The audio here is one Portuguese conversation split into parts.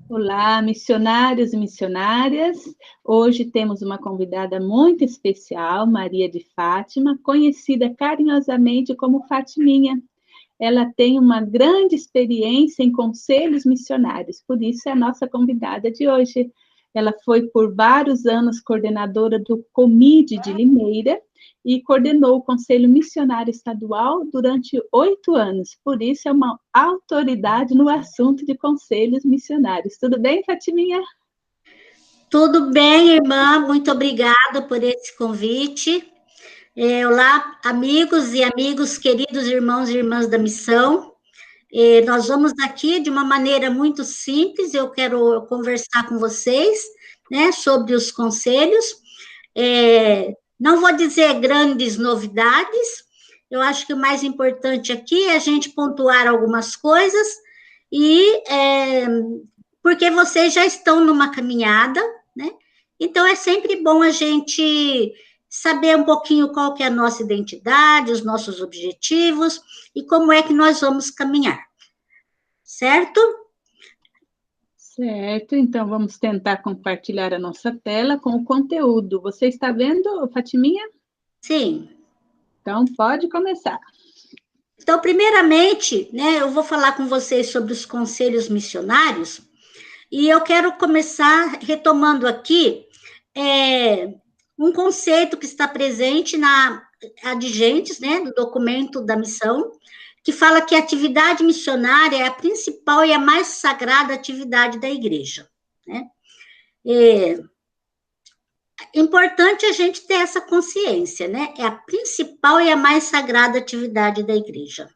Olá, missionários e missionárias. Hoje temos uma convidada muito especial, Maria de Fátima, conhecida carinhosamente como Fatiminha. Ela tem uma grande experiência em conselhos missionários, por isso é a nossa convidada de hoje. Ela foi por vários anos coordenadora do COMIDE de Limeira e coordenou o Conselho Missionário Estadual durante 8 anos. Por isso é uma autoridade no assunto de conselhos missionários. Tudo bem, Fatiminha? Tudo bem, irmã, muito obrigada por esse convite. Olá, amigos e amigos, queridos irmãos e irmãs da missão. Nós vamos aqui de uma maneira muito simples, eu quero conversar com vocês, né, sobre os conselhos. Não vou dizer grandes novidades, eu acho que o mais importante aqui é a gente pontuar algumas coisas, porque vocês já estão numa caminhada, né? Então, é sempre bom a gente saber um pouquinho qual que é a nossa identidade, os nossos objetivos e como é que nós vamos caminhar, certo? Certo, então vamos tentar compartilhar a nossa tela com o conteúdo. Você está vendo, Fatiminha? Sim. Então, pode começar. Então, primeiramente, né, eu vou falar com vocês sobre os conselhos missionários, e eu quero começar retomando aqui um conceito que está presente na Adigentes, né, do documento da missão, que fala que a atividade missionária é a principal e a mais sagrada atividade da igreja, né? Importante a gente ter essa consciência, né? É a principal e a mais sagrada atividade da igreja.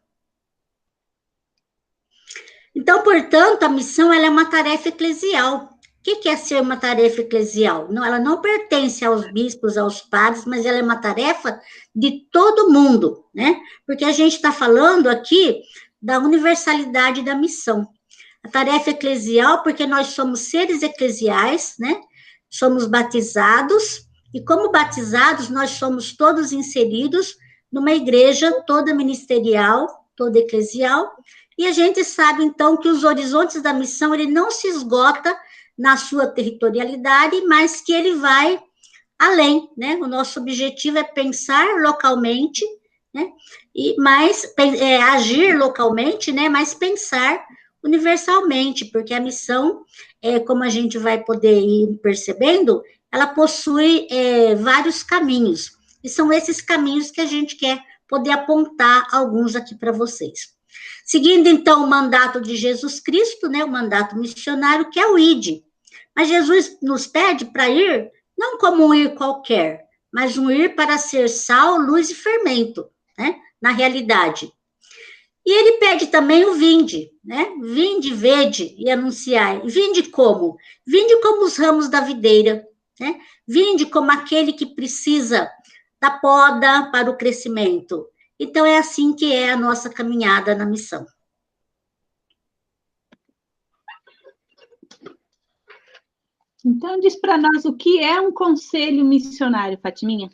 Então, portanto, a missão ela é uma tarefa eclesial. O que é ser uma tarefa eclesial? Não, ela não pertence aos bispos, aos padres, mas ela é uma tarefa de todo mundo, né? Porque a gente está falando aqui da universalidade da missão. A tarefa eclesial, porque nós somos seres eclesiais, né? Somos batizados, e como batizados, nós somos todos inseridos numa igreja toda ministerial, toda eclesial, e a gente sabe, então, que os horizontes da missão, ele não se esgota na sua territorialidade, mas que ele vai além, né? O nosso objetivo é pensar localmente, né? Agir localmente, né? Mas pensar universalmente, porque a missão, como a gente vai poder ir percebendo, ela possui vários caminhos, e são esses caminhos que a gente quer poder apontar alguns aqui para vocês. Seguindo, então, o mandato de Jesus Cristo, né, o mandato missionário, que é o ID. Mas Jesus nos pede para ir, não como um ir qualquer, mas um ir para ser sal, luz e fermento, né, na realidade. E ele pede também o vinde, né? Vinde, vede e anunciai. Vinde como? Vinde como os ramos da videira, né? Vinde como aquele que precisa da poda para o crescimento. Então, é assim que é a nossa caminhada na missão. Então, diz para nós o que é um conselho missionário, Fatiminha.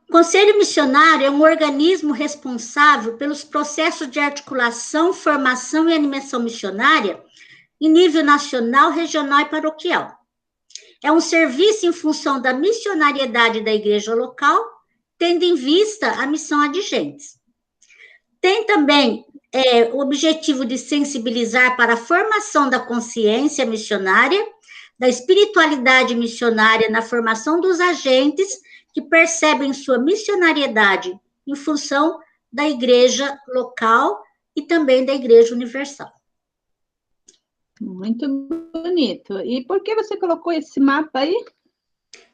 O Conselho Missionário é um organismo responsável pelos processos de articulação, formação e animação missionária em nível nacional, regional e paroquial. É um serviço em função da missionariedade da igreja local, tendo em vista a missão adigentes. Tem também o objetivo de sensibilizar para a formação da consciência missionária, da espiritualidade missionária na formação dos agentes que percebem sua missionariedade em função da igreja local e também da igreja universal. Muito bonito. E por que você colocou esse mapa aí?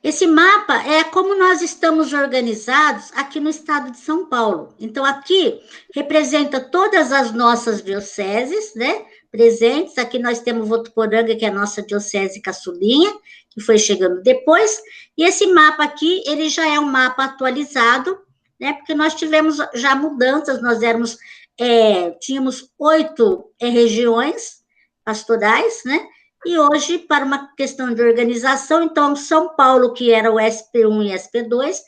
Esse mapa é como nós estamos organizados aqui no estado de São Paulo. Então, aqui representa todas as nossas dioceses, né, presentes. Aqui nós temos Votuporanga, que é a nossa diocese caçulinha, que foi chegando depois. E esse mapa aqui, ele já é um mapa atualizado, né, porque nós tivemos já mudanças, tínhamos 8 regiões pastorais, né, e hoje, para uma questão de organização, então, São Paulo, que era o SP1 e SP2,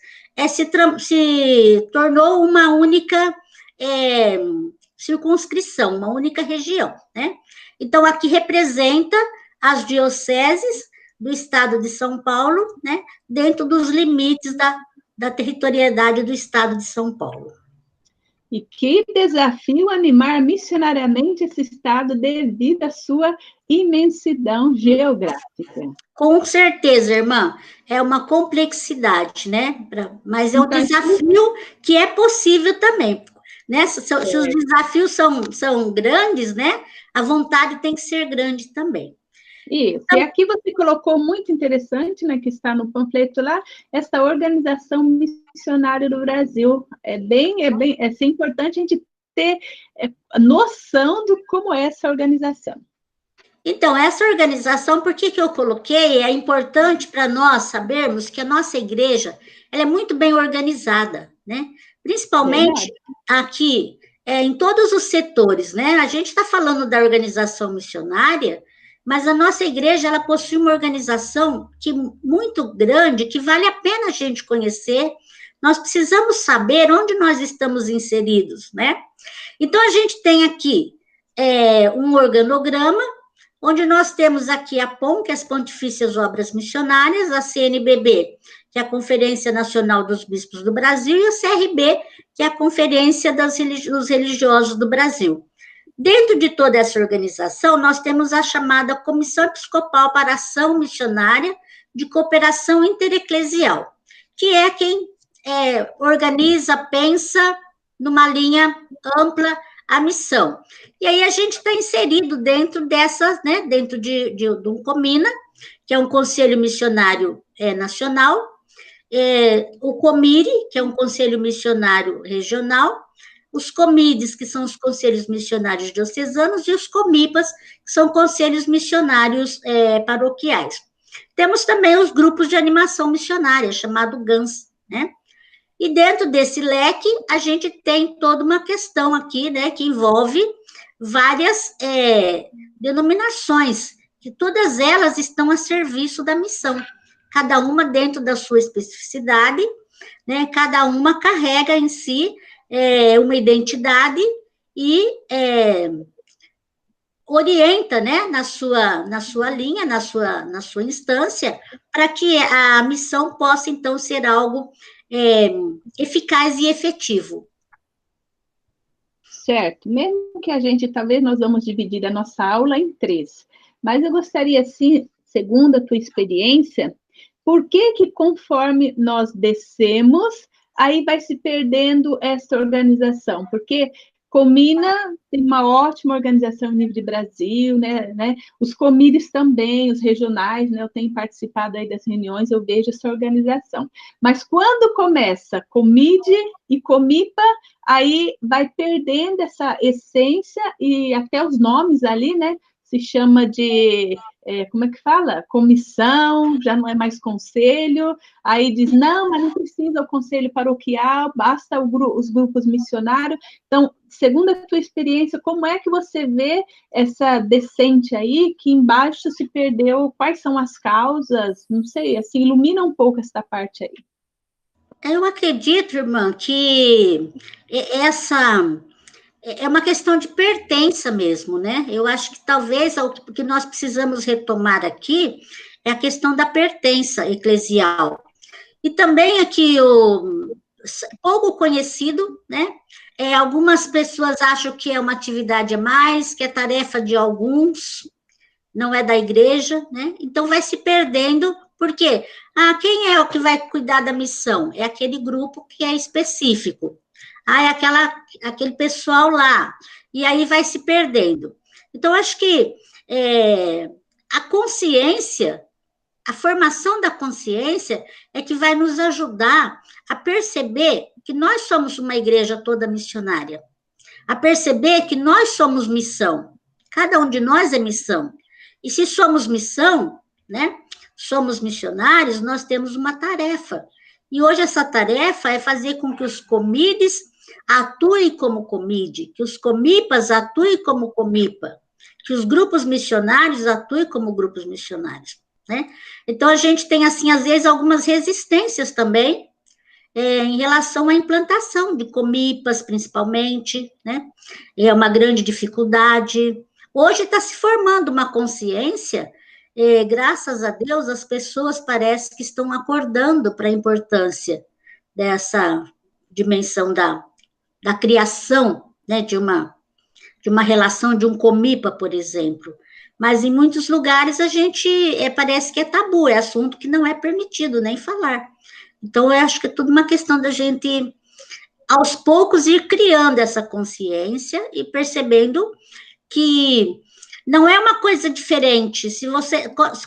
se tornou uma única circunscrição, uma única região, né? Então, aqui representa as dioceses do estado de São Paulo, né, dentro dos limites da territorialidade do estado de São Paulo. E que desafio animar missionariamente esse estado devido à sua imensidão geográfica. Com certeza, irmã, é uma complexidade, né? Mas é um Então, desafio que é possível também, né? Se os desafios são grandes, né? A vontade tem que ser grande também. Isso, e aqui você colocou muito interessante, né, que está no panfleto lá, essa organização missionária do Brasil. É importante a gente ter noção de como é essa organização. Então, essa organização, por que eu coloquei? É importante para nós sabermos que a nossa igreja, ela é muito bem organizada, né? Principalmente aqui, em todos os setores, né? A gente está falando da organização missionária, mas a nossa igreja, ela possui uma organização muito grande, que vale a pena a gente conhecer. Nós precisamos saber onde nós estamos inseridos, né? Então, a gente tem aqui um organograma, onde nós temos aqui a POM, que é as Pontifícias Obras Missionárias, a CNBB, que é a Conferência Nacional dos Bispos do Brasil, e a CRB, que é a Conferência dos Religiosos do Brasil. Dentro de toda essa organização, nós temos a chamada Comissão Episcopal para Ação Missionária de Cooperação Intereclesial, que é quem organiza, pensa numa linha ampla a missão. E aí a gente está inserido dentro dessas, né, dentro de um COMINA, que é um Conselho Missionário Nacional, o COMIRE, que é um Conselho Missionário Regional, os COMIDES, que são os Conselhos Missionários Diocesanos, e os COMIPAs, que são Conselhos Missionários Paroquiais. Temos também os grupos de animação missionária, chamado GANS, né? E dentro desse leque, a gente tem toda uma questão aqui, né, que envolve várias denominações, que todas elas estão a serviço da missão, cada uma dentro da sua especificidade, né, cada uma carrega em si uma identidade e orienta, né, na sua linha, na sua instância, para que a missão possa, então, ser algo eficaz e efetivo. Certo, mesmo que talvez nós vamos dividir a nossa aula em 3, mas eu gostaria, assim, segundo a tua experiência, por que conforme nós descemos, aí vai se perdendo essa organização? Porque Comina tem uma ótima organização no nível de Brasil, né? Os COMIDES também, os regionais, né? Eu tenho participado aí das reuniões, eu vejo essa organização. Mas quando começa COMIDE e COMIPA, aí vai perdendo essa essência e até os nomes ali, né? Se chama de, como é que fala? Comissão, já não é mais conselho, aí diz, não, mas não precisa o conselho paroquial, basta os grupos missionários. Então, segundo a tua experiência, como é que você vê essa descente aí, que embaixo se perdeu, quais são as causas? Não sei, assim, ilumina um pouco essa parte aí. Eu acredito, irmã, que essa é uma questão de pertença mesmo, né? Eu acho que talvez o que nós precisamos retomar aqui é a questão da pertença eclesial. E também aqui pouco conhecido, né? Algumas pessoas acham que é uma atividade a mais, que é tarefa de alguns, não é da igreja, né? Então vai se perdendo, por quê? Quem é o que vai cuidar da missão? É aquele grupo que é específico. É aquele pessoal lá. E aí vai se perdendo. Então, acho que a consciência, a formação da consciência é que vai nos ajudar a perceber que nós somos uma igreja toda missionária. A perceber que nós somos missão. Cada um de nós é missão. E se somos missão, né? Somos missionários, nós temos uma tarefa. E hoje essa tarefa é fazer com que os COMIDES atuem como COMIDE, que os COMIPAs atuem como COMIPA, que os grupos missionários atuem como grupos missionários, né? Então, a gente tem, assim, às vezes, algumas resistências também em relação à implantação de comipas, principalmente, né? É uma grande dificuldade. Hoje está se formando uma consciência, graças a Deus, as pessoas parecem que estão acordando para a importância dessa dimensão da criação, né, de uma relação, de um comipa, por exemplo. Mas em muitos lugares a gente parece que é tabu, é assunto que não é permitido nem falar. Então, eu acho que é tudo uma questão da gente, aos poucos, ir criando essa consciência e percebendo que não é uma coisa diferente.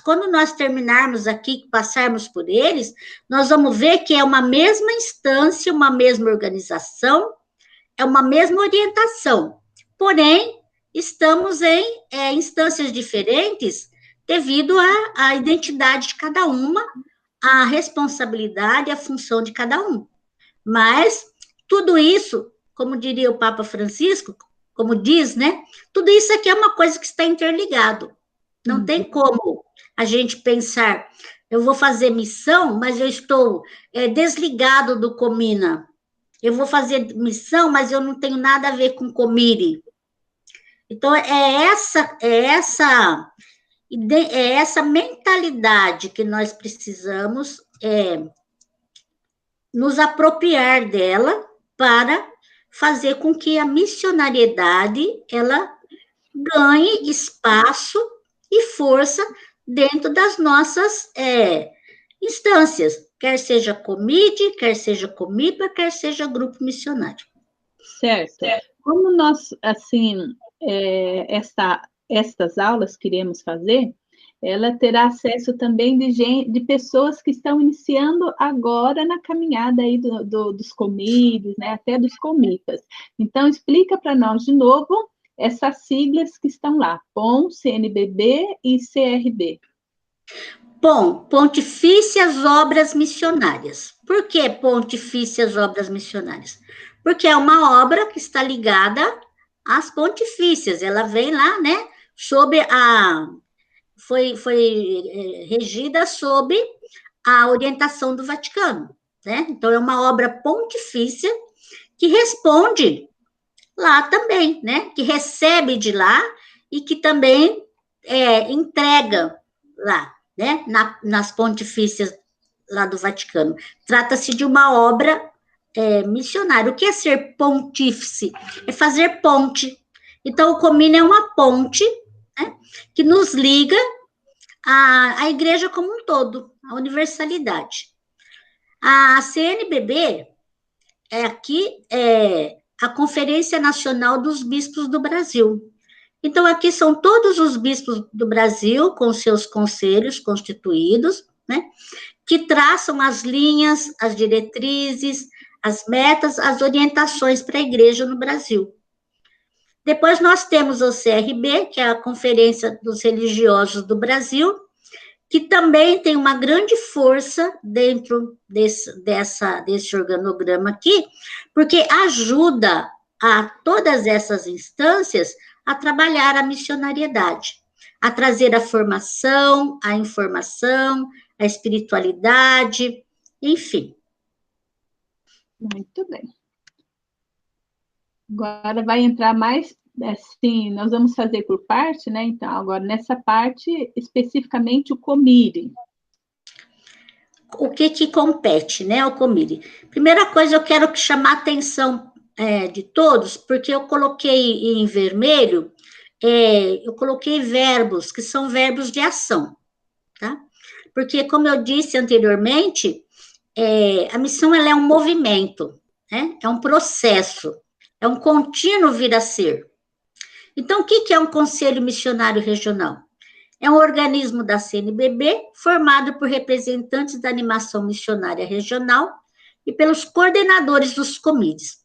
Quando nós terminarmos aqui, passarmos por eles, nós vamos ver que é uma mesma instância, uma mesma organização, é uma mesma orientação. Porém, estamos em instâncias diferentes devido à identidade de cada uma, à responsabilidade, à função de cada um. Mas tudo isso, como diria o Papa Francisco, como diz, né? Tudo isso aqui é uma coisa que está interligado. Não tem como a gente pensar, eu vou fazer missão, mas eu estou desligado do Comina. Eu vou fazer missão, mas eu não tenho nada a ver com Comire. Então, essa mentalidade que nós precisamos nos apropriar dela para fazer com que a missionariedade ela ganhe espaço e força dentro das nossas instâncias, quer seja Comide, quer seja Comipa, quer seja grupo missionário. Certo. Como nós, assim, estas aulas que iremos fazer, ela terá acesso também de pessoas que estão iniciando agora na caminhada aí dos comídios, né, até dos comipas. Então, explica para nós de novo essas siglas que estão lá, POM, CNBB e CRB. POM, Pontifícias Obras Missionárias. Por que Pontifícias Obras Missionárias? Porque é uma obra que está ligada às pontifícias, ela vem lá, né, foi regida sob a orientação do Vaticano, né? Então, é uma obra pontifícia que responde lá também, né? Que recebe de lá e que também entrega lá, né? Nas pontifícias lá do Vaticano. Trata-se de uma obra missionária. O que é ser pontífice? É fazer ponte. Então, o Comina é uma ponte, né, que nos liga à igreja como um todo, à universalidade. A CNBB é a Conferência Nacional dos Bispos do Brasil. Então, aqui são todos os bispos do Brasil, com seus conselhos constituídos, né, que traçam as linhas, as diretrizes, as metas, as orientações para a igreja no Brasil. Depois nós temos o CRB, que é a Conferência dos Religiosos do Brasil, que também tem uma grande força dentro desse organograma aqui, porque ajuda a todas essas instâncias a trabalhar a missionariedade, a trazer a formação, a informação, a espiritualidade, enfim. Muito bem. Agora vai entrar mais, assim, nós vamos fazer por parte, né? Então, agora nessa parte, especificamente o Comire. O que compete, né, ao Comire? Primeira coisa, eu quero chamar a atenção de todos, porque eu coloquei em vermelho, eu coloquei verbos, que são verbos de ação, tá? Porque, como eu disse anteriormente, a missão ela é um movimento, né? É um processo, é um contínuo vir a ser. Então, o que é um Conselho Missionário Regional? É um organismo da CNBB formado por representantes da animação missionária regional e pelos coordenadores dos comités.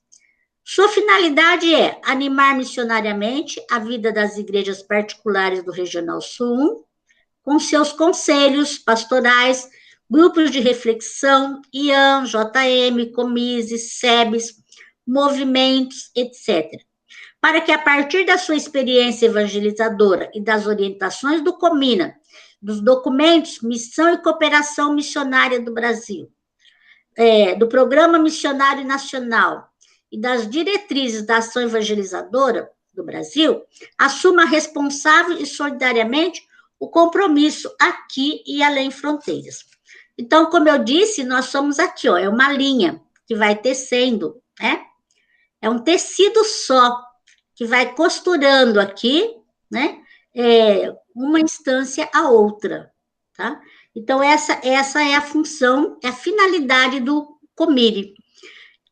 Sua finalidade é animar missionariamente a vida das igrejas particulares do Regional Sul 1, com seus conselhos pastorais, grupos de reflexão, IAM, JM, Comises, SEBs, movimentos, etc., para que, a partir da sua experiência evangelizadora e das orientações do Comina, dos documentos Missão e Cooperação Missionária do Brasil, do Programa Missionário Nacional e das diretrizes da ação evangelizadora do Brasil, assuma responsável e solidariamente o compromisso aqui e além fronteiras. Então, como eu disse, nós somos aqui, ó, é uma linha que vai tecendo, né? É um tecido só, que vai costurando aqui, né? Uma instância a outra, tá? Então, essa é a função, é a finalidade do Comire.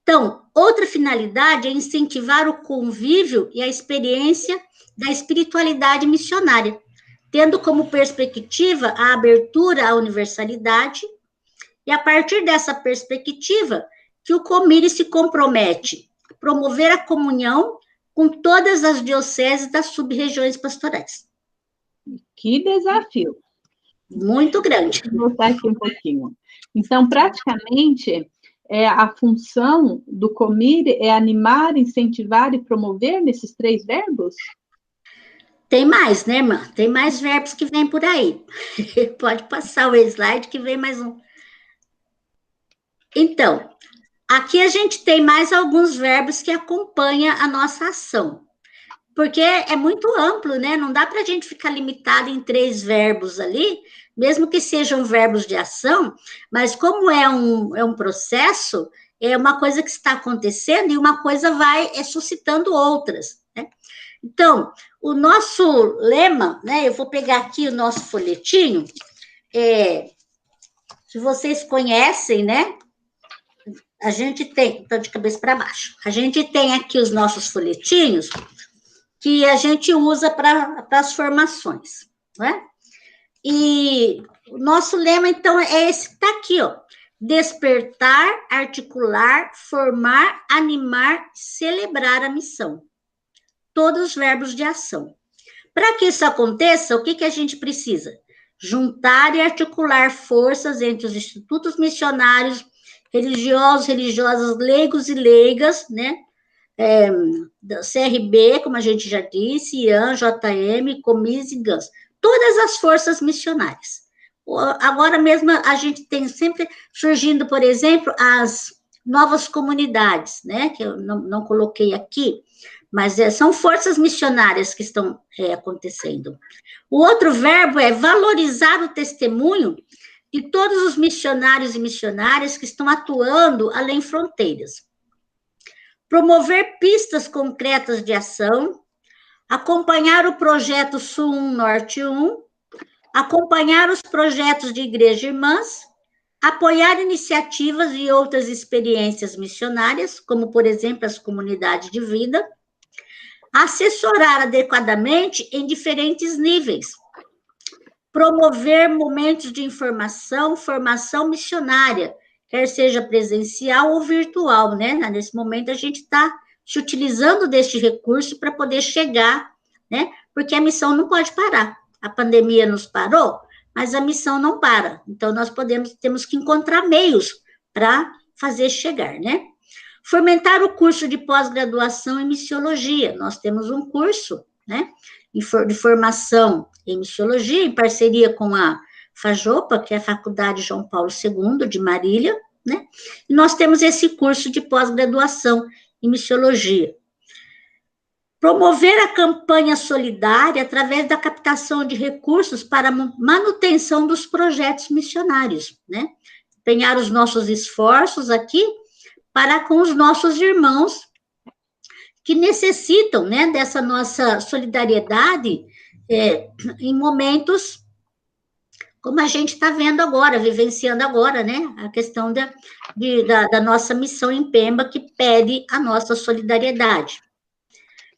Então, outra finalidade é incentivar o convívio e a experiência da espiritualidade missionária, tendo como perspectiva a abertura à universalidade, e a partir dessa perspectiva que o Comire se compromete a promover a comunhão com todas as dioceses das sub-regiões pastorais. Que desafio! Muito grande. Vou voltar aqui um pouquinho. Então, praticamente, a função do Comire é animar, incentivar e promover nesses 3 verbos? Tem mais, né, irmã? Tem mais verbos que vêm por aí. Pode passar o slide que vem mais um. Então, aqui a gente tem mais alguns verbos que acompanham a nossa ação. Porque é muito amplo, né? Não dá para a gente ficar limitado em 3 verbos ali, mesmo que sejam verbos de ação, mas como é um processo, é uma coisa que está acontecendo e uma coisa vai suscitando outras, né? Então, o nosso lema, né? Eu vou pegar aqui o nosso folhetinho, se vocês conhecem, né? A gente tem, estou de cabeça para baixo, a gente tem aqui os nossos folhetinhos que a gente usa para as formações, né? E o nosso lema, então, é esse que está aqui, ó. Despertar, articular, formar, animar, celebrar a missão. Todos os verbos de ação. Para que isso aconteça, o que a gente precisa? Juntar e articular forças entre os institutos missionários, religiosos, religiosas, leigos e leigas, né? CRB, como a gente já disse, IAN, JM, Comis e GANS. Todas as forças missionárias. Agora mesmo a gente tem sempre surgindo, por exemplo, as novas comunidades, né? Que eu não coloquei aqui, mas são forças missionárias que estão acontecendo. O outro verbo é valorizar o testemunho de todos os missionários e missionárias que estão atuando além fronteiras. Promover pistas concretas de ação, acompanhar o projeto Sul 1, Norte 1, acompanhar os projetos de igreja irmãs, apoiar iniciativas e outras experiências missionárias, como, por exemplo, as comunidades de vida, assessorar adequadamente em diferentes níveis, promover momentos de informação, formação missionária, quer seja presencial ou virtual, né? Nesse momento, a gente está se utilizando deste recurso para poder chegar, né? Porque a missão não pode parar. A pandemia nos parou, mas a missão não para. Então, nós temos que encontrar meios para fazer chegar, né? Fomentar o curso de pós-graduação em missiologia. Nós temos um curso, né? De formação em missiologia, em parceria com a FAJOPA, que é a Faculdade João Paulo II, de Marília, né? E nós temos esse curso de pós-graduação em missiologia. Promover a campanha solidária através da captação de recursos para manutenção dos projetos missionários, né? Empenhar os nossos esforços aqui para com os nossos irmãos que necessitam, né, dessa nossa solidariedade em momentos como a gente está vendo agora, vivenciando agora, né, a questão da nossa missão em Pemba, que pede a nossa solidariedade.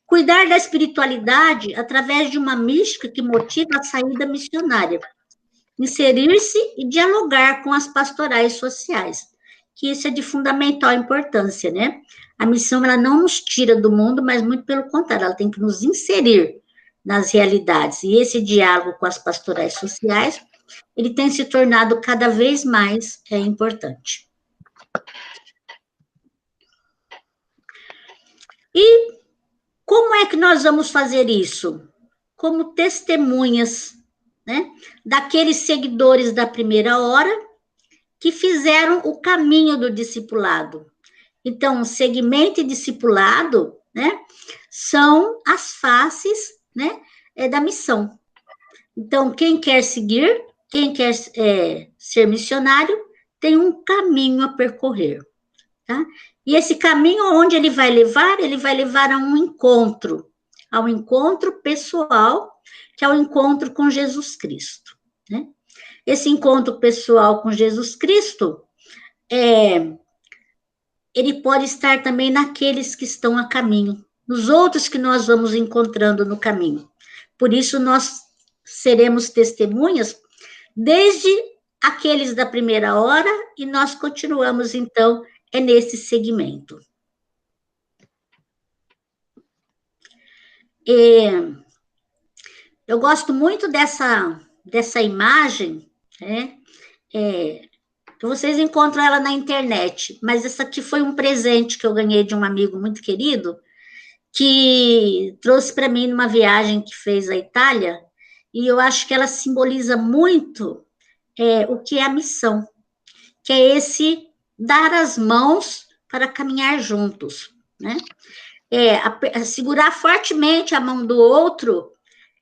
Cuidar da espiritualidade através de uma mística que motiva a saída missionária. Inserir-se e dialogar com as pastorais sociais, que isso é de fundamental importância, né? A missão, ela não nos tira do mundo, mas muito pelo contrário, ela tem que nos inserir nas realidades. E esse diálogo com as pastorais sociais, ele tem se tornado cada vez mais importante. E como é que nós vamos fazer isso? Como testemunhas, né, daqueles seguidores da primeira hora que fizeram o caminho do discipulado. Então, segmento e discipulado, né, são as faces, né, da missão. Então, quem quer seguir, quem quer ser missionário, tem um caminho a percorrer, tá? E esse caminho, onde ele vai levar? Ele vai levar ao encontro pessoal, que é o encontro com Jesus Cristo, né? Esse encontro pessoal com Jesus Cristo, ele pode estar também naqueles que estão a caminho, nos outros que nós vamos encontrando no caminho. Por isso, nós seremos testemunhas desde aqueles da primeira hora e nós continuamos, então, nesse segmento. Eu gosto muito dessa imagem, né? Vocês encontram ela na internet, mas essa aqui foi um presente que eu ganhei de um amigo muito querido, que trouxe para mim numa viagem que fez à Itália, e eu acho que ela simboliza muito o que é a missão, que é esse dar as mãos para caminhar juntos, né? Segurar fortemente a mão do outro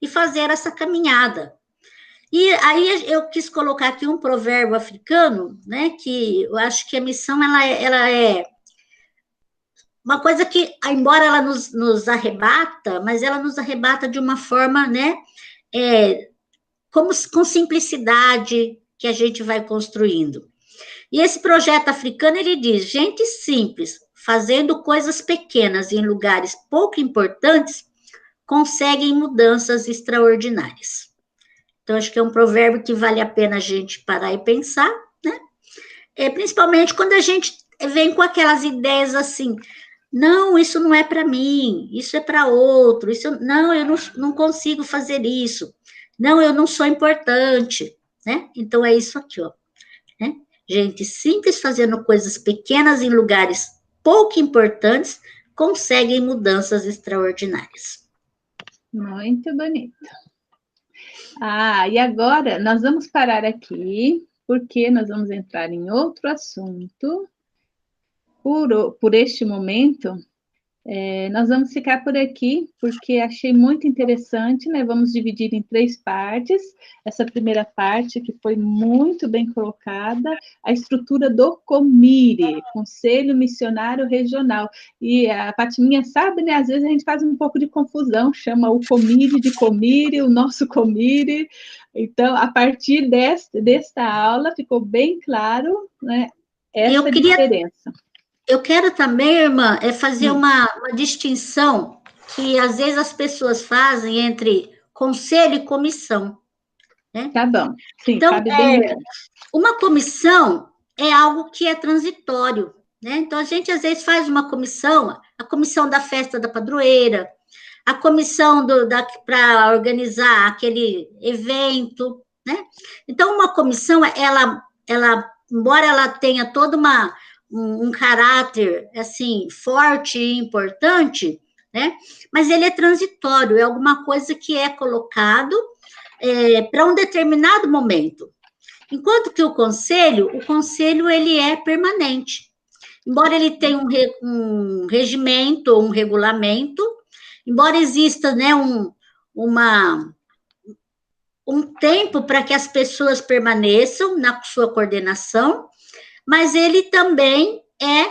e fazer essa caminhada. E aí eu quis colocar aqui um provérbio africano, né, que eu acho que a missão, ela é uma coisa que, embora ela nos arrebata, mas ela nos arrebata de uma forma, né, com simplicidade que a gente vai construindo. E esse projeto africano, ele diz, gente simples, fazendo coisas pequenas em lugares pouco importantes, conseguem mudanças extraordinárias. Então, acho que é um provérbio que vale a pena a gente parar e pensar, né? Principalmente quando a gente vem com aquelas ideias assim, não, isso não é para mim, isso é para outro, não, eu não consigo fazer isso, não, eu não sou importante, né? Então, é isso aqui, ó, né? Gente simples fazendo coisas pequenas em lugares pouco importantes, conseguem mudanças extraordinárias. Muito bonito. E agora nós vamos parar aqui, porque nós vamos entrar em outro assunto. Por este momento, nós vamos ficar por aqui, porque achei muito interessante, né? Vamos dividir em 3 partes. Essa primeira parte, que foi muito bem colocada, a estrutura do COMIRE, Conselho Missionário Regional. E a Patiminha sabe, né? Às vezes a gente faz um pouco de confusão, chama o COMIRE de COMIRE, o nosso COMIRE. Então, a partir desta aula, ficou bem claro, né, essa diferença. Eu quero também, irmã, fazer uma distinção que às vezes as pessoas fazem entre conselho e comissão, né? Tá bom. Sim, então, cabe bem. Uma comissão é algo que é transitório, né? Então, a gente às vezes faz uma comissão, a comissão da festa da padroeira, a comissão para organizar aquele evento, né? Então, uma comissão, embora ela tenha toda um caráter, assim, forte e importante, né? Mas ele é transitório, é alguma coisa que é colocado para um determinado momento. Enquanto que o conselho ele é permanente. Embora ele tenha um regimento, um regulamento, embora exista, né, um tempo para que as pessoas permaneçam na sua coordenação, mas ele também é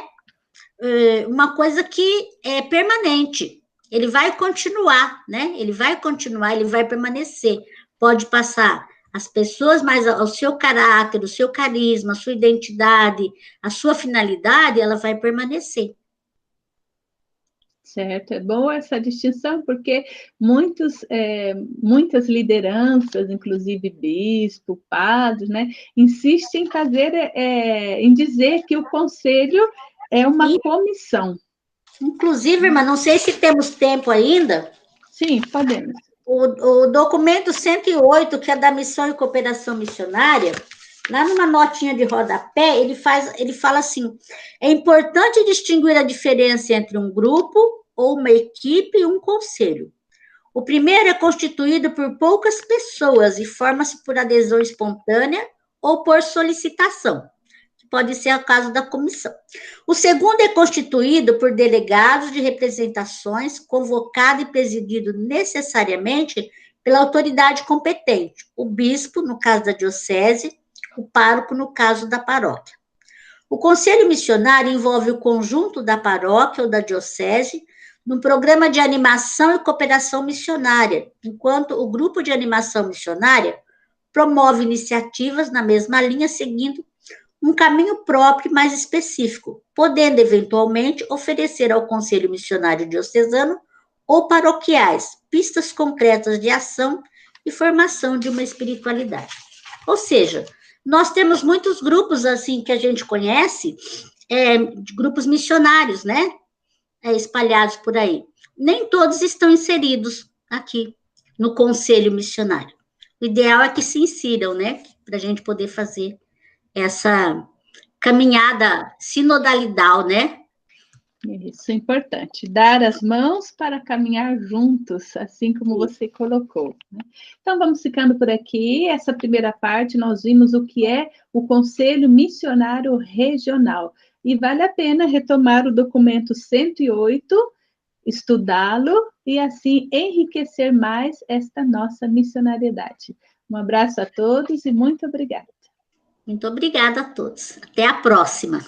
uma coisa que é permanente. Ele vai continuar, né? Ele vai continuar, ele vai permanecer. Pode passar as pessoas, mas o seu caráter, o seu carisma, a sua identidade, a sua finalidade, ela vai permanecer. Certo, é boa essa distinção, porque muitas lideranças, inclusive bispo, padres, né, insistem em dizer que o conselho é uma comissão. Inclusive, irmã, não sei se temos tempo ainda. Sim, podemos. O documento 108, que é da Missão e Cooperação Missionária, lá numa notinha de rodapé, ele fala assim, é importante distinguir a diferença entre um grupo ou uma equipe e um conselho. O primeiro é constituído por poucas pessoas e forma-se por adesão espontânea ou por solicitação. pode ser o caso da comissão. O segundo é constituído por delegados de representações, convocado e presidido necessariamente pela autoridade competente, o bispo, no caso da diocese, o pároco, no caso da paróquia. O conselho missionário envolve o conjunto da paróquia ou da diocese num programa de animação e cooperação missionária, enquanto o grupo de animação missionária promove iniciativas na mesma linha, seguindo um caminho próprio e mais específico, podendo, eventualmente, oferecer ao Conselho Missionário Diocesano ou paroquiais pistas concretas de ação e formação de uma espiritualidade. Ou seja, nós temos muitos grupos, assim, que a gente conhece, grupos missionários, né? Espalhados por aí. Nem todos estão inseridos aqui no Conselho Missionário. O ideal é que se insiram, né? Para a gente poder fazer essa caminhada sinodalidade, né? Isso é importante, dar as mãos para caminhar juntos, assim como você colocou, né? Então, vamos ficando por aqui. Essa primeira parte, nós vimos o que é o Conselho Missionário Regional. E vale a pena retomar o documento 108, estudá-lo e, assim, enriquecer mais esta nossa missionariedade. Um abraço a todos e muito obrigada. Muito obrigada a todos. Até a próxima.